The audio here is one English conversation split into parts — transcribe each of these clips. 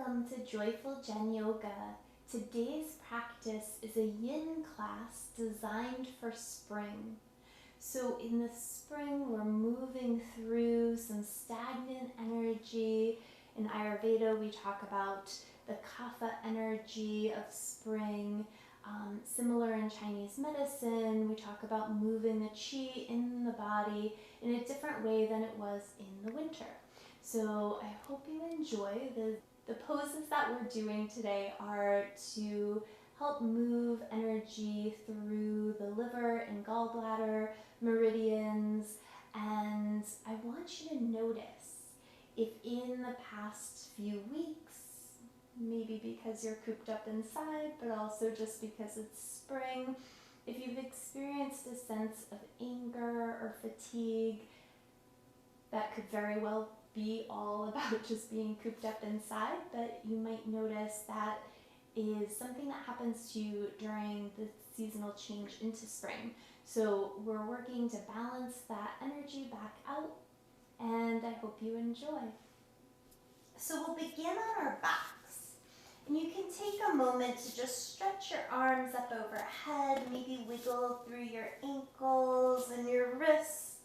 Welcome to Joyful Jen Yoga. Today's practice is a yin class designed for spring. So in the spring, we're moving through some stagnant energy. In Ayurveda, we talk about the kapha energy of spring. Similar in Chinese medicine, we talk about moving the qi in the body in a different way than it was in the winter. So I hope you enjoy. The poses that we're doing today are to help move energy through the liver and gallbladder, meridians, and I want you to notice if in the past few weeks, maybe because you're cooped up inside, but also just because it's spring, if you've experienced a sense of anger or fatigue, that could very well be all about just being cooped up inside, but you might notice that is something that happens to you during the seasonal change into spring. So we're working to balance that energy back out, and I hope you enjoy. So we'll begin on our backs, and you can take a moment to just stretch your arms up overhead, maybe wiggle through your ankles and your wrists.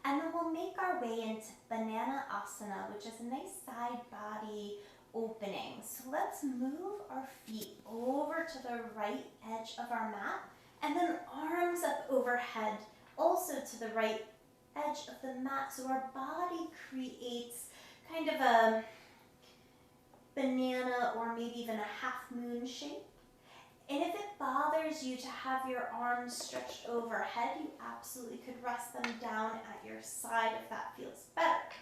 And then we'll make our way into Banana Asana, which is a nice side body opening. So let's move our feet over to the right edge of our mat, and then arms up overhead, also to the right edge of the mat. So our body creates kind of a banana or maybe even a half moon shape. And if it bothers you to have your arms stretched overhead, you absolutely could rest them down at your side if that feels better.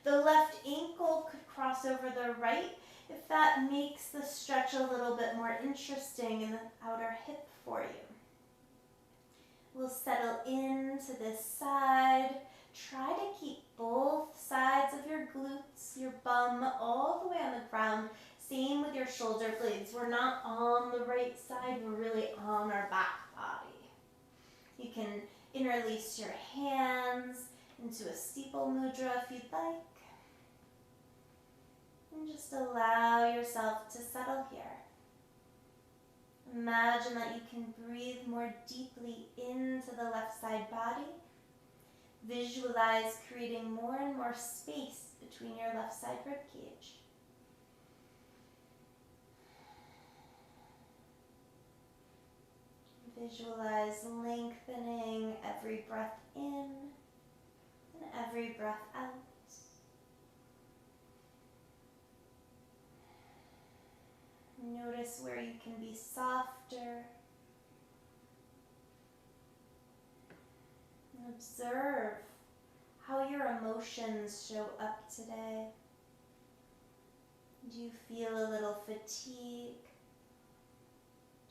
The left ankle could cross over the right if that makes the stretch a little bit more interesting in the outer hip for you. We'll settle into this side. Try to keep both sides of your glutes, your bum, all the way on the ground. Same with your shoulder blades. We're not on the right side, we're really on our back body. You can interlace your hands into a steeple mudra if you'd like. And just allow yourself to settle here. Imagine that you can breathe more deeply into the left side body. Visualize creating more and more space between your left side ribcage. Visualize lengthening every breath in and every breath out. Notice where you can be softer. And observe how your emotions show up today. Do you feel a little fatigue?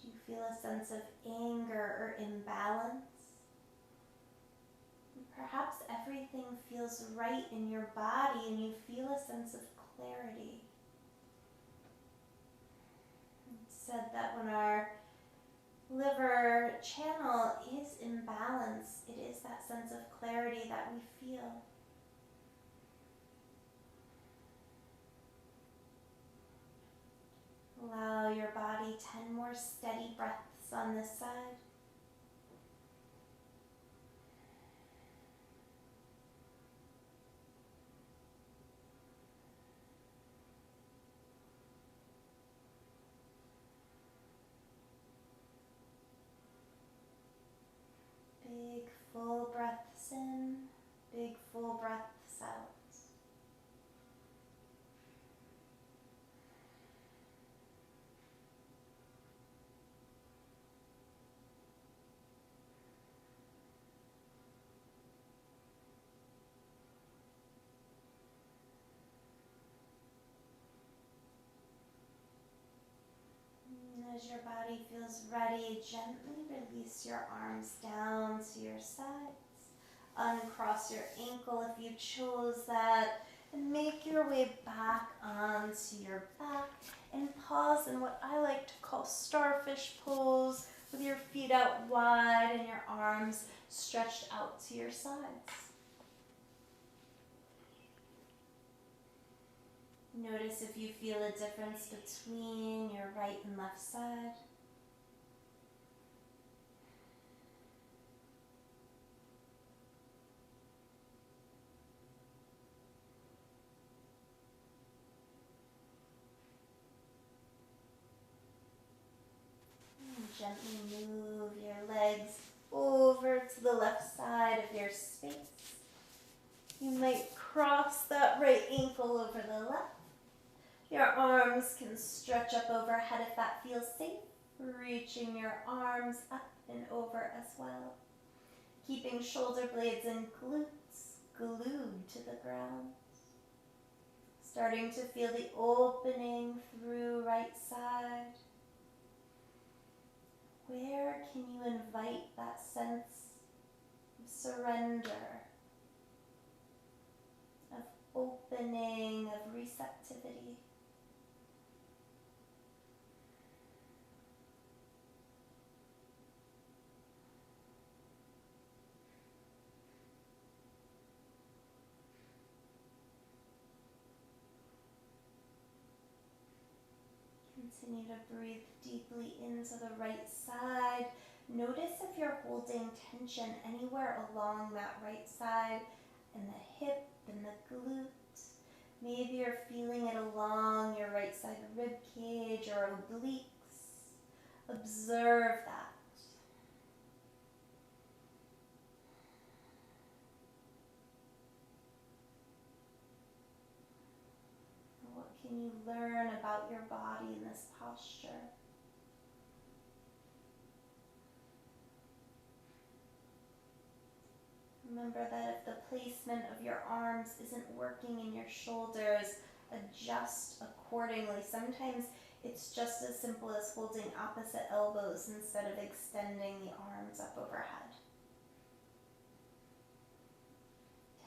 Do you feel a sense of anger or imbalance? Perhaps everything feels right in your body and you feel a sense of clarity. It's said that when our liver channel is in balance, it is that sense of clarity that we feel. Allow your body 10 more steady breaths on this side. Big full breaths in, big full breaths out. As your body feels ready, gently release your arms down to your sides. Uncross your ankle if you chose that, and make your way back onto your back and pause in what I like to call starfish pose, with your feet out wide and your arms stretched out to your sides. Notice if you feel a difference between your right and left side. And gently move your legs over to the left side of your space. You might cross that right ankle over the left. Your arms can stretch up overhead if that feels safe, reaching your arms up and over as well. Keeping shoulder blades and glutes glued to the ground. Starting to feel the opening through right side. Where can you invite that sense of surrender, of opening, of receptivity? Continue to breathe deeply into the right side. Notice if you're holding tension anywhere along that right side, in the hip, in the glute. Maybe you're feeling it along your right side rib cage or obliques. Observe that. What can you learn about your body in this posture? Remember that if the placement of your arms isn't working in your shoulders, adjust accordingly. Sometimes it's just as simple as holding opposite elbows instead of extending the arms up overhead.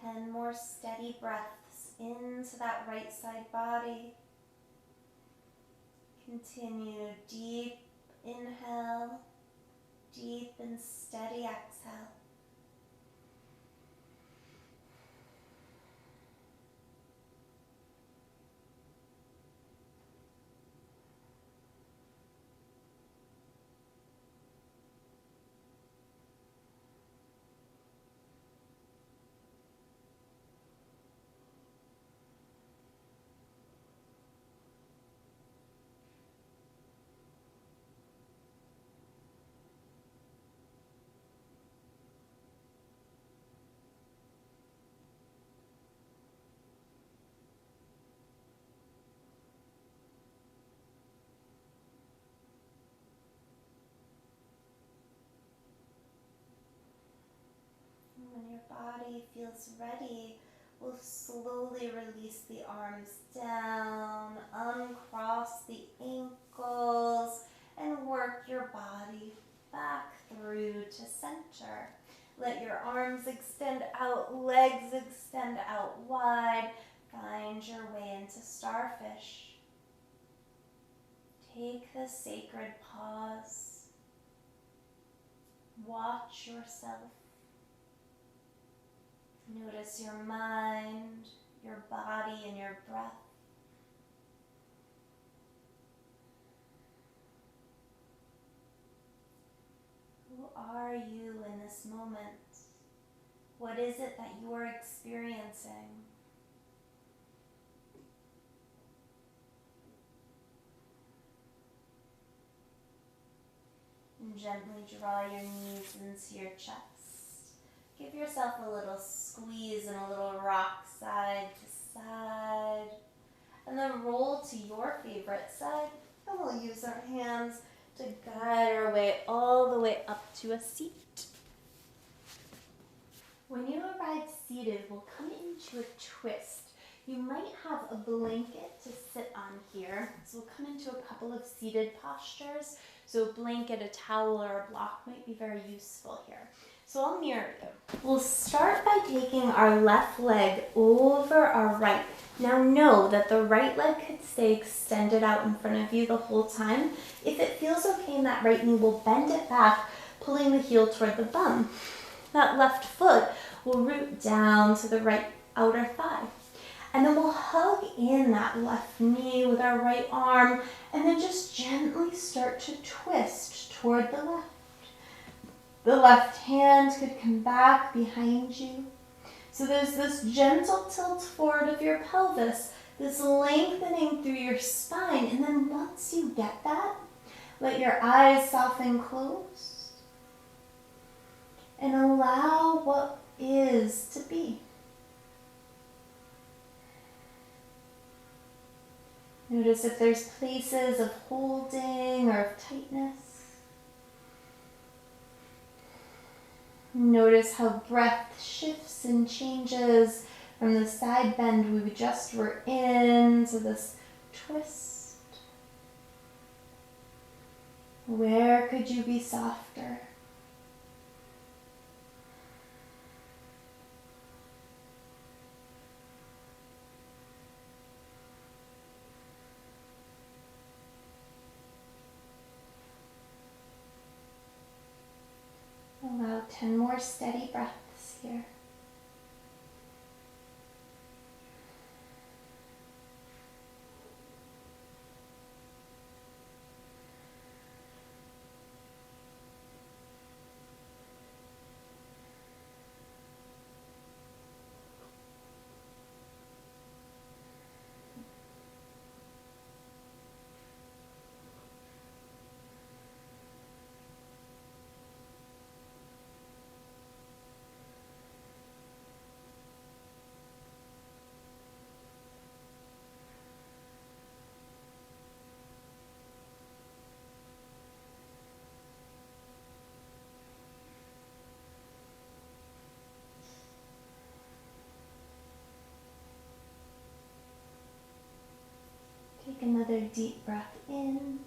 10 more steady breaths into that right side body. Continue deep inhale, deep and steady exhale. When your body feels ready, we'll slowly release the arms down, uncross the ankles, and work your body back through to center. Let your arms extend out, legs extend out wide. Find your way into starfish. Take the sacred pause. Watch yourself. Notice your mind, your body, and your breath. Who are you in this moment? What is it that you are experiencing? And gently draw your knees into your chest. Give yourself a little squeeze and a little rock side to side. And then roll to your favorite side. And we'll use our hands to guide our way all the way up to a seat. When you arrive seated, we'll come into a twist. You might have a blanket to sit on here. So we'll come into a couple of seated postures. So a blanket, a towel, or a block might be very useful here. So I'll mirror you. We'll start by taking our left leg over our right. Now know that the right leg could stay extended out in front of you the whole time. If it feels okay in that right knee, we'll bend it back, pulling the heel toward the bum. That left foot will root down to the right outer thigh. And then we'll hug in that left knee with our right arm, and then just gently start to twist toward the left. The left hand could come back behind you. So there's this gentle tilt forward of your pelvis, this lengthening through your spine, and then once you get that, let your eyes soften close and allow what is to be. Notice if there's places of holding or of tightness. Notice how breath shifts and changes from the side bend we just were in to this twist. Where could you be softer? Allow 10 more steady breaths here. Take another deep breath in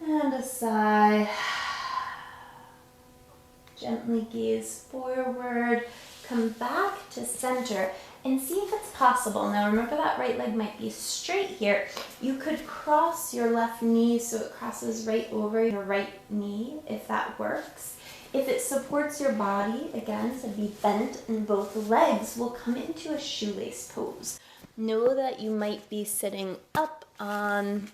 and a sigh. Gently gaze forward, come back to center and see if it's possible. Now remember that right leg might be straight here. You could cross your left knee so it crosses right over your right knee if that works. If it supports your body, again, to be bent in both legs, we'll come into a shoelace pose. Know that you might be sitting up on,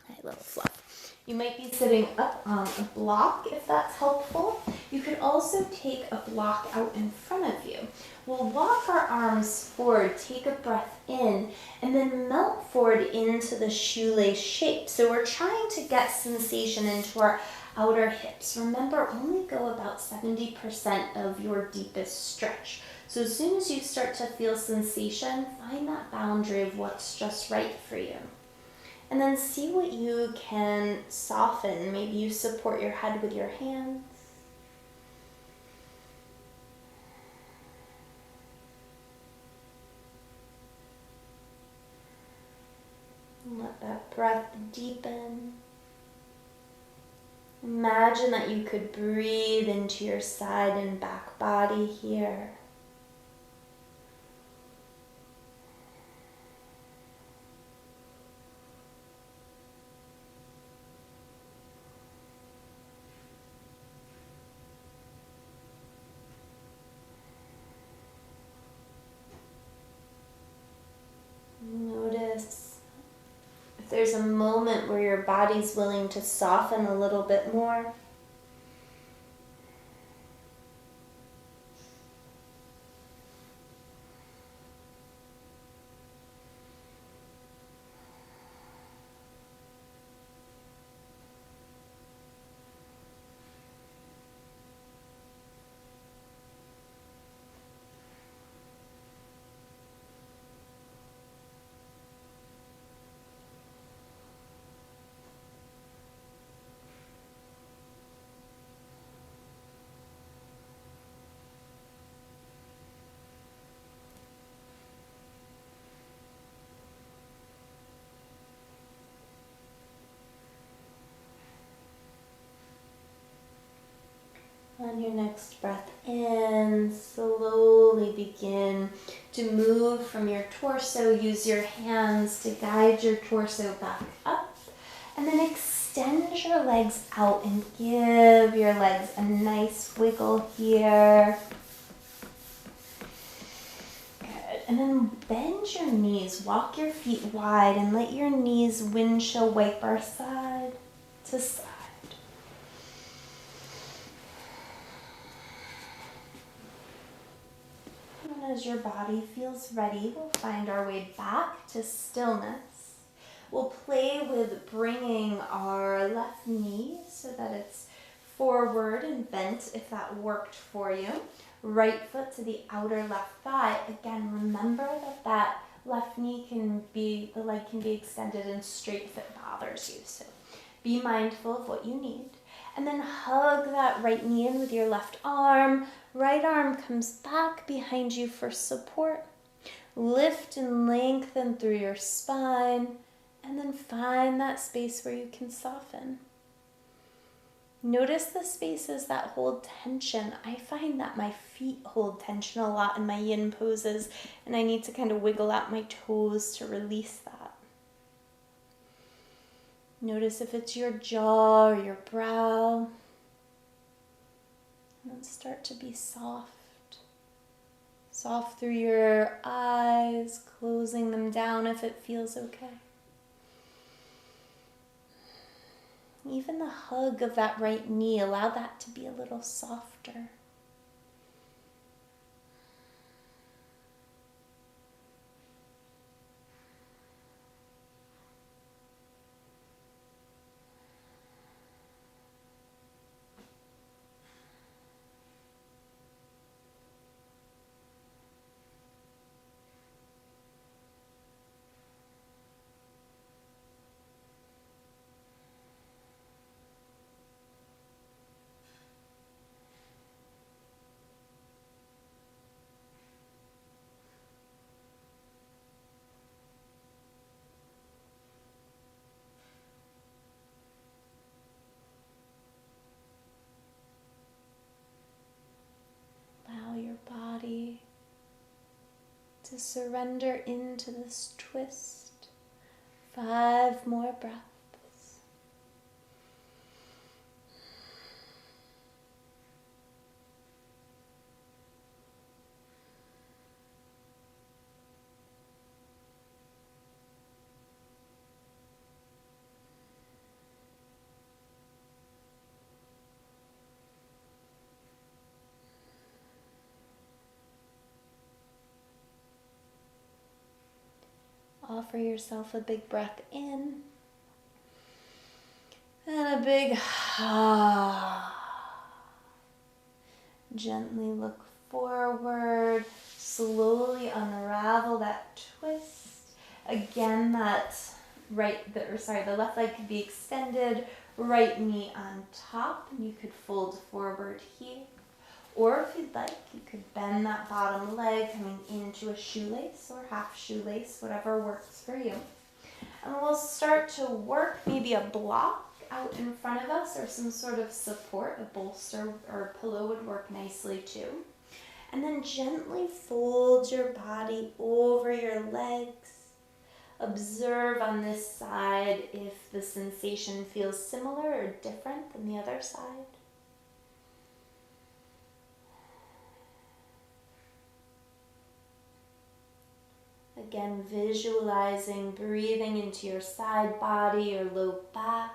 a little fluff. You might be sitting up on a block if that's helpful. You could also take a block out in front of you. We'll walk our arms forward, take a breath in, and then melt forward into the shoelace shape. So we're trying to get sensation into our outer hips. Remember, only go about 70% of your deepest stretch. So as soon as you start to feel sensation, find that boundary of what's just right for you. And then see what you can soften. Maybe you support your head with your hands. Let that breath deepen. Imagine that you could breathe into your side and back body here. Notice if there's a moment where your body's willing to soften a little bit more. On your next breath in, slowly begin to move from your torso. Use your hands to guide your torso back up. And then extend your legs out and give your legs a nice wiggle here. Good. And then bend your knees, walk your feet wide, and let your knees windshield wiper side to side. And as your body feels ready, we'll find our way back to stillness. We'll play with bringing our left knee so that it's forward and bent if that worked for you. Right foot to the outer left thigh. Again, remember that left knee the leg can be extended and straight if it bothers you. So be mindful of what you need. And then hug that right knee in with your left arm. Right arm comes back behind you for support. Lift and lengthen through your spine. And then find that space where you can soften. Notice the spaces that hold tension. I find that my feet hold tension a lot in my yin poses, and I need to kind of wiggle out my toes to release that. Notice if it's your jaw or your brow. And then start to be soft. Soft through your eyes, closing them down if it feels okay. Even the hug of that right knee, allow that to be a little softer. Body to surrender into this twist. 5 more breaths. Offer yourself a big breath in and a big ah. Gently look forward, slowly unravel that twist. Again, the left leg could be extended, right knee on top, and you could fold forward here. Or if you'd like, you could bend that bottom leg coming into a shoelace or half shoelace, whatever works for you. And we'll start to work maybe a block out in front of us or some sort of support. A bolster or a pillow would work nicely too. And then gently fold your body over your legs. Observe on this side if the sensation feels similar or different than the other side. Again, visualizing breathing into your side body or low back.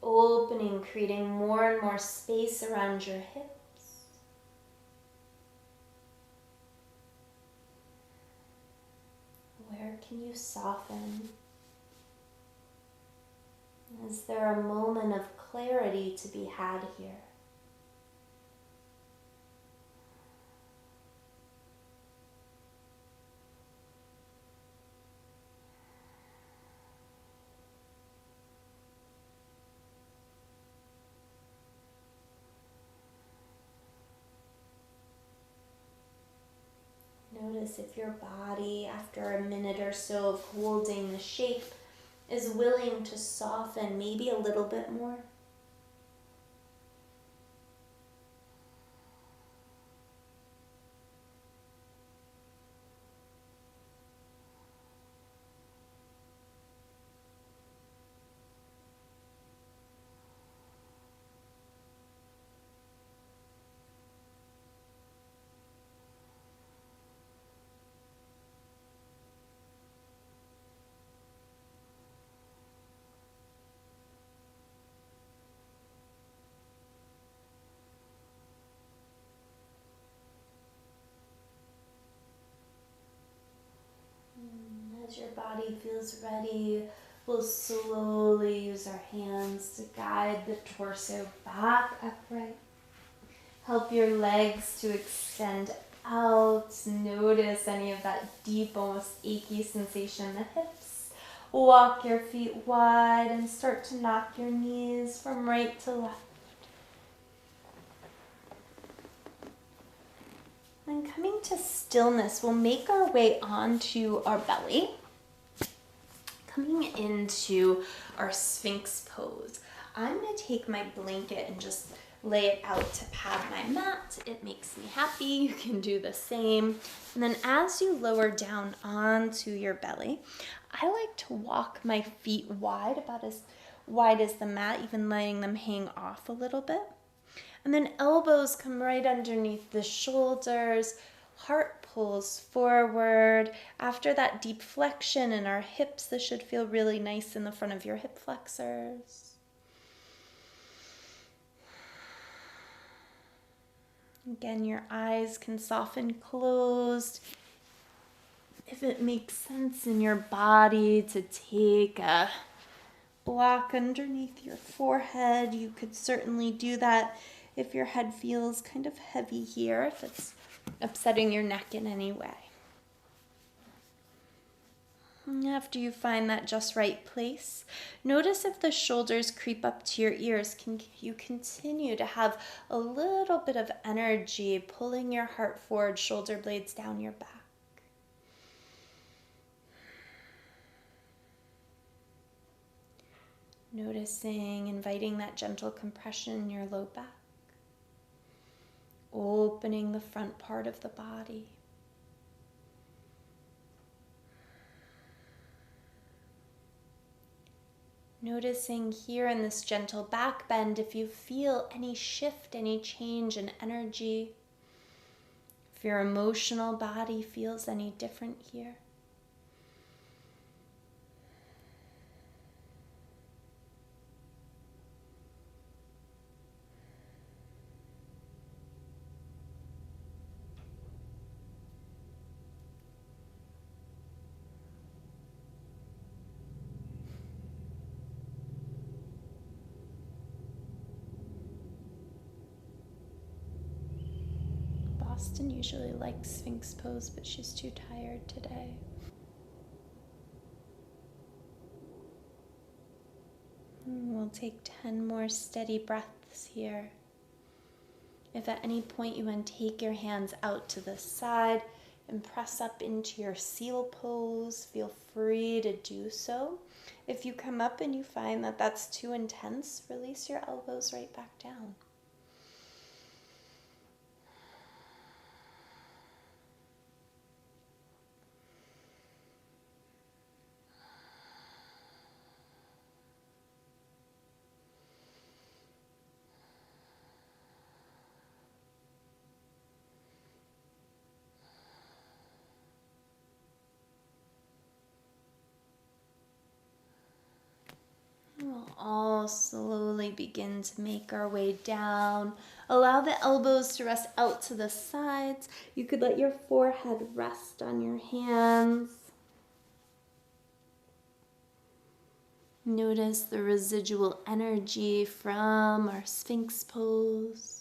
Opening, creating more and more space around your hips. Where can you soften? Is there a moment of clarity to be had here? Notice if your body, after a minute or so of holding the shape, is willing to soften maybe a little bit more. As your body feels ready, we'll slowly use our hands to guide the torso back upright. Help your legs to extend out. Notice any of that deep, almost achy sensation in the hips. Walk your feet wide and start to knock your knees from right to left. Then coming to stillness, we'll make our way onto our belly, coming into our Sphinx pose. I'm going to take my blanket and just lay it out to pad my mat. It makes me happy. You can do the same. And then as you lower down onto your belly, I like to walk my feet wide, about as wide as the mat, even letting them hang off a little bit. And then elbows come right underneath the shoulders, heart pulls forward. After that deep flexion in our hips, this should feel really nice in the front of your hip flexors. Again, your eyes can soften closed. If it makes sense in your body to take a block underneath your forehead, you could certainly do that. If your head feels kind of heavy here, if it's upsetting your neck in any way. And after you find that just right place, notice if the shoulders creep up to your ears. Can you continue to have a little bit of energy pulling your heart forward, shoulder blades down your back? Noticing, inviting that gentle compression in your low back. Opening the front part of the body. Noticing here in this gentle back bend if you feel any shift, any change in energy. If your emotional body feels any different here. Boston usually likes Sphinx pose, but she's too tired today. And we'll take 10 more steady breaths here. If at any point you want to take your hands out to the side and press up into your seal pose, feel free to do so. If you come up and you find that that's too intense, release your elbows right back down. We'll all slowly begin to make our way down. Allow the elbows to rest out to the sides. You could let your forehead rest on your hands. Notice the residual energy from our Sphinx pose.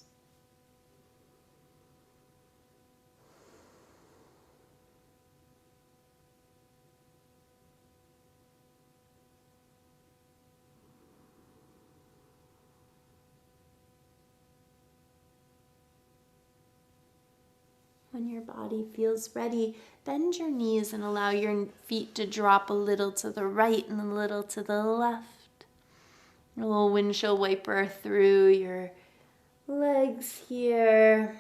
When your body feels ready, bend your knees and allow your feet to drop a little to the right and a little to the left. A little windshield wiper through your legs here.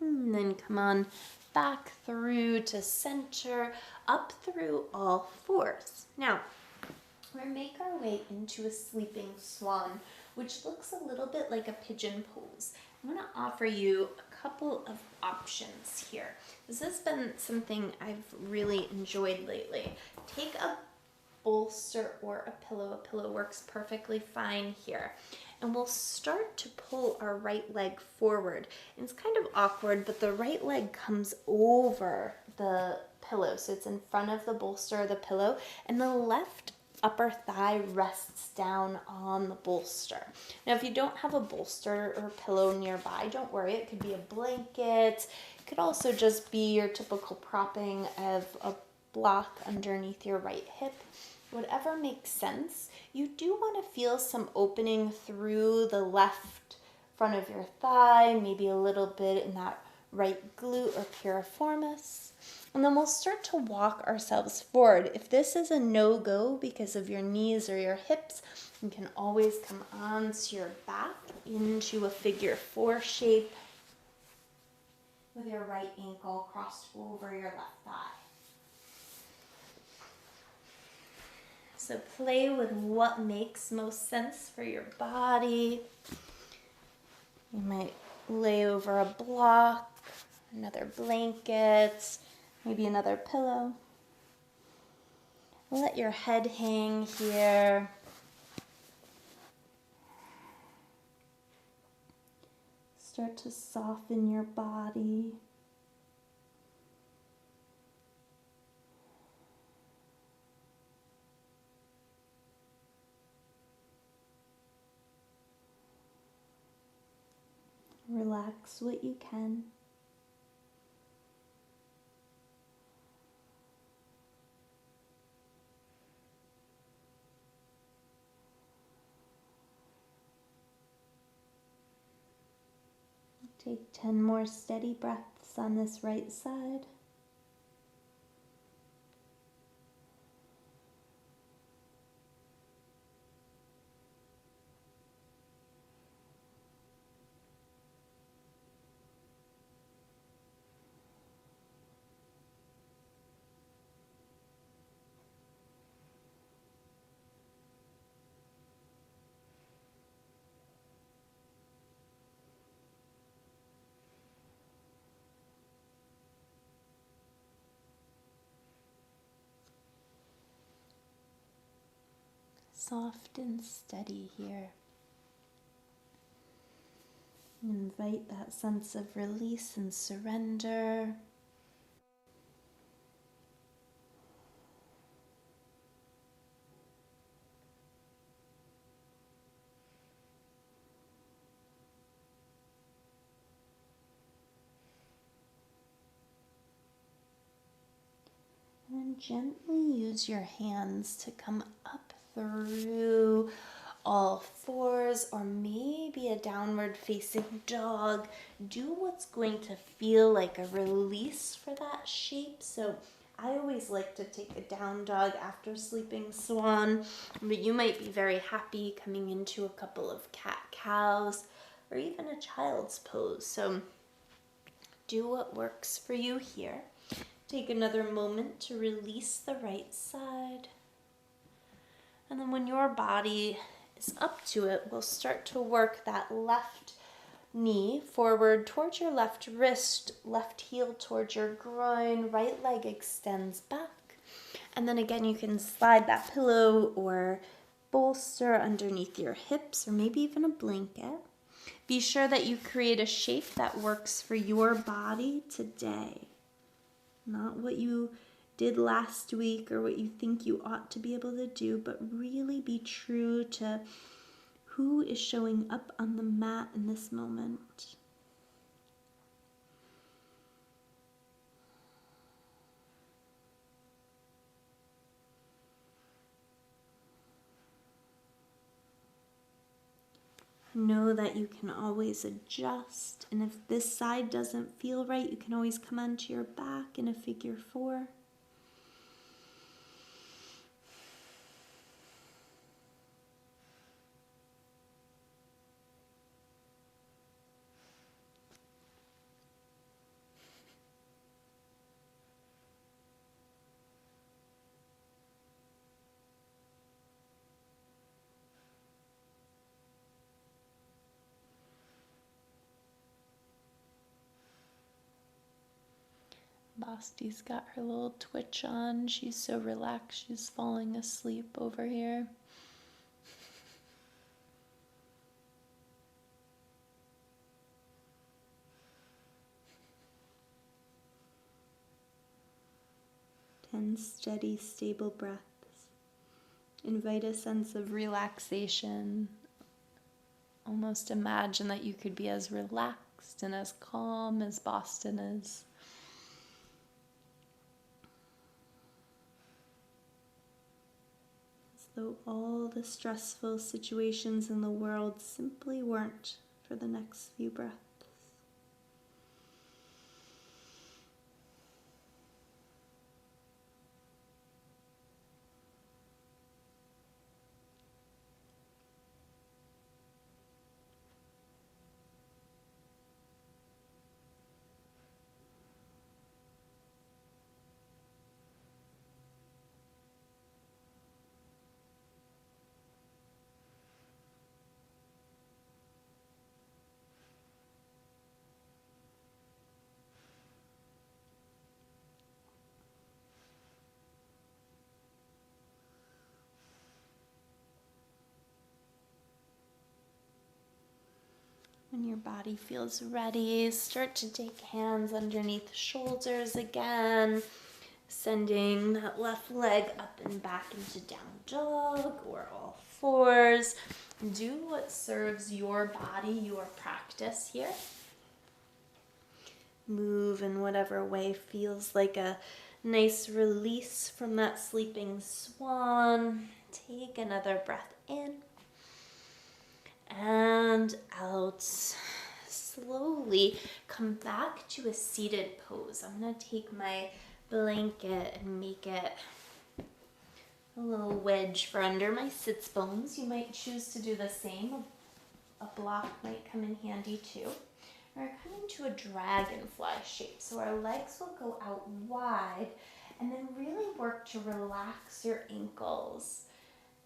And then come on back through to center, up through all fours. Now, we're going to make our way into a sleeping swan, which looks a little bit like a pigeon pose. I'm going to offer you a couple of options here. This has been something I've really enjoyed lately. Take a bolster or a pillow. A pillow works perfectly fine here. And we'll start to pull our right leg forward. And it's kind of awkward, but the right leg comes over the pillow. So it's in front of the bolster or the pillow, and the left upper thigh rests down on the bolster. Now, if you don't have a bolster or pillow nearby, don't worry. It could be a blanket. It could also just be your typical propping of a block underneath your right hip. Whatever makes sense. You do want to feel some opening through the left front of your thigh, maybe a little bit in that right glute or piriformis. And then we'll start to walk ourselves forward. If this is a no-go because of your knees or your hips, you can always come onto your back into a figure 4 shape with your right ankle crossed over your left thigh. So play with what makes most sense for your body. You might lay over a block, another blanket, maybe another pillow. Let your head hang here. Start to soften your body. Relax what you can. Take 10 more steady breaths on this right side. Soft and steady here. Invite that sense of release and surrender. And gently use your hands to come up through all fours, or maybe a downward facing dog. Do what's going to feel like a release for that shape. So I always like to take a down dog after sleeping swan, but you might be very happy coming into a couple of cat cows or even a child's pose. So do what works for you here. Take another moment to release the right side. And then when your body is up to it, we'll start to work that left knee forward towards your left wrist, left heel towards your groin, right leg extends back. And then again, you can slide that pillow or bolster underneath your hips, or maybe even a blanket. Be sure that you create a shape that works for your body today. Not what you did last week or what you think you ought to be able to do, but really be true to who is showing up on the mat in this moment. Know that you can always adjust, and if this side doesn't feel right, you can always come onto your back in a figure 4. Basti's got her little twitch on. She's so relaxed, she's falling asleep over here. 10 steady, stable breaths. Invite a sense of relaxation. Almost imagine that you could be as relaxed and as calm as Boston is. As though all the stressful situations in the world simply weren't for the next few breaths. When your body feels ready, start to take hands underneath shoulders again, sending that left leg up and back into down dog or all fours. Do what serves your body, your practice here. Move in whatever way feels like a nice release from that sleeping swan. Take another breath in. And out. Slowly come back to a seated pose. I'm going to take my blanket and make it a little wedge for under my sits bones. You might choose to do the same. A block might come in handy too. We're coming to a dragonfly shape. So our legs will go out wide and then really work to relax your ankles.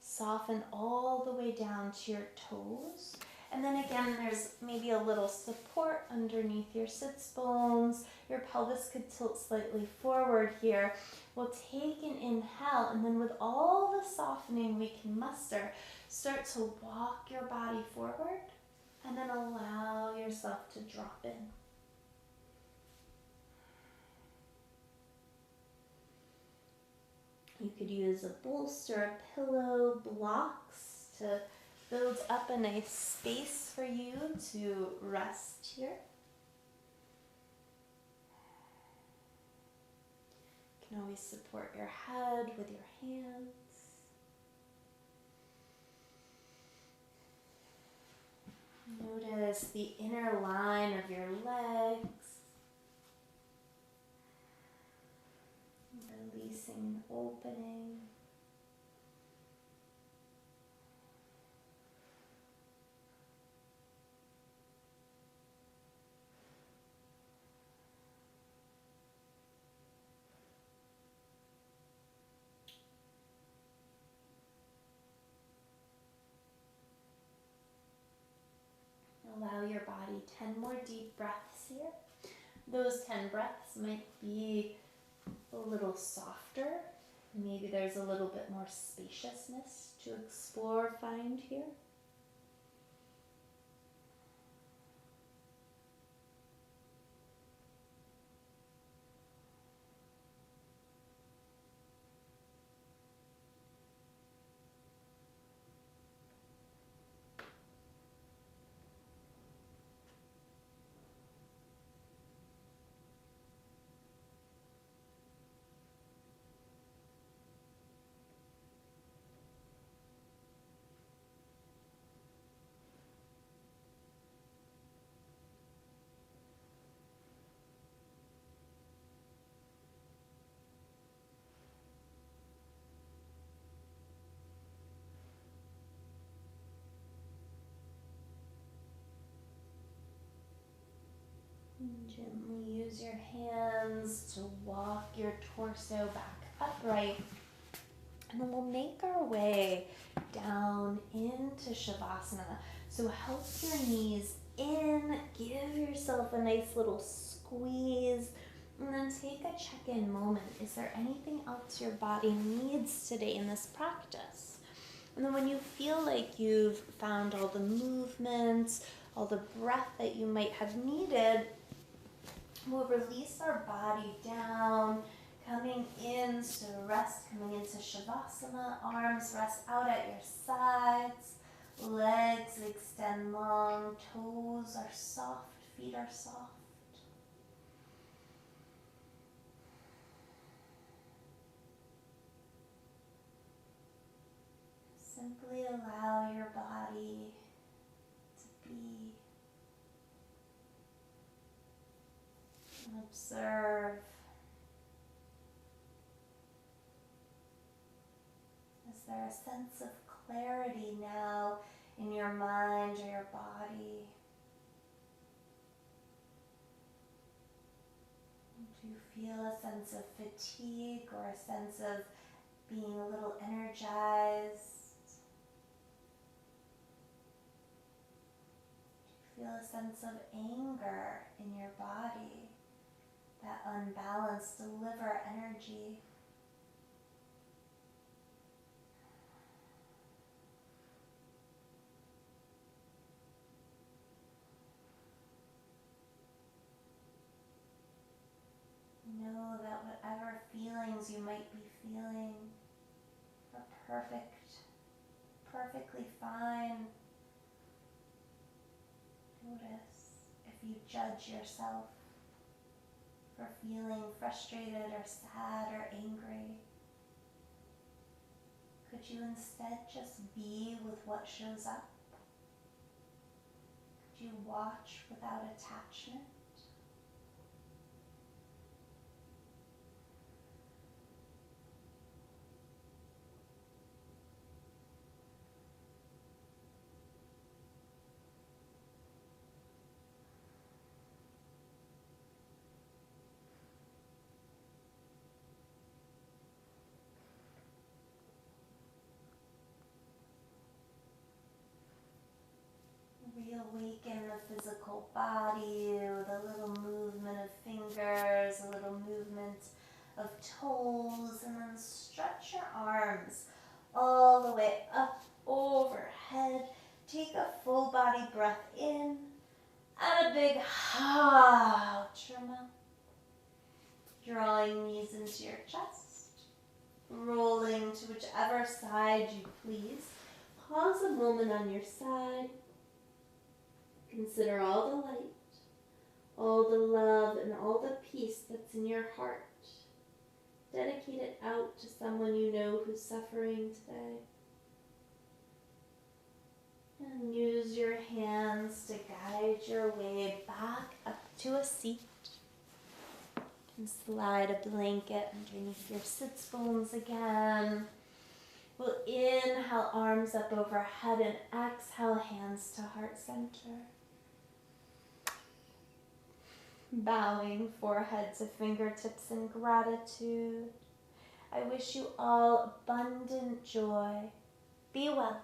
Soften all the way down to your toes. And then again, there's maybe a little support underneath your sits bones. Your pelvis could tilt slightly forward here. We'll take an inhale, and then with all the softening we can muster, start to walk your body forward, and then allow yourself to drop in. You could use a bolster, a pillow, blocks to build up a nice space for you to rest here. You can always support your head with your hands. Notice the inner line of your legs. Releasing, opening. Allow your body 10 more deep breaths here. Those 10 breaths might be a little softer. Maybe there's a little bit more spaciousness to explore, find here. Gently use your hands to walk your torso back upright. And then we'll make our way down into Shavasana. So help your knees in, give yourself a nice little squeeze, and then take a check-in moment. Is there anything else your body needs today in this practice? And then when you feel like you've found all the movements, all the breath that you might have needed, we'll release our body down, Coming into rest, coming into Shavasana, arms rest out at your sides, legs extend long, toes are soft, feet are soft. Simply allow your body to be and observe. Is there a sense of clarity now in your mind or your body? Do you feel a sense of fatigue or a sense of being a little energized? Do you feel a sense of anger in your body? That unbalanced liver energy? Know that whatever feelings you might be feeling are perfectly fine. Notice if you judge yourself for feeling frustrated or sad or angry. Could you instead just be with what shows up? Could you watch without attachment? Reawaken the physical body with a little movement of fingers, a little movement of toes, and then stretch your arms all the way up overhead. Take a full body breath in and a big out your mouth. Drawing knees into your chest, rolling to whichever side you please. Pause a moment on your side. Consider all the light, all the love, and all the peace that's in your heart. Dedicate it out to someone you know who's suffering today. And use your hands to guide your way back up to a seat. And slide a blanket underneath your sits bones again. We'll inhale, arms up overhead, and exhale, hands to heart center. Bowing forehead to fingertips in gratitude. I wish you all abundant joy. Be well.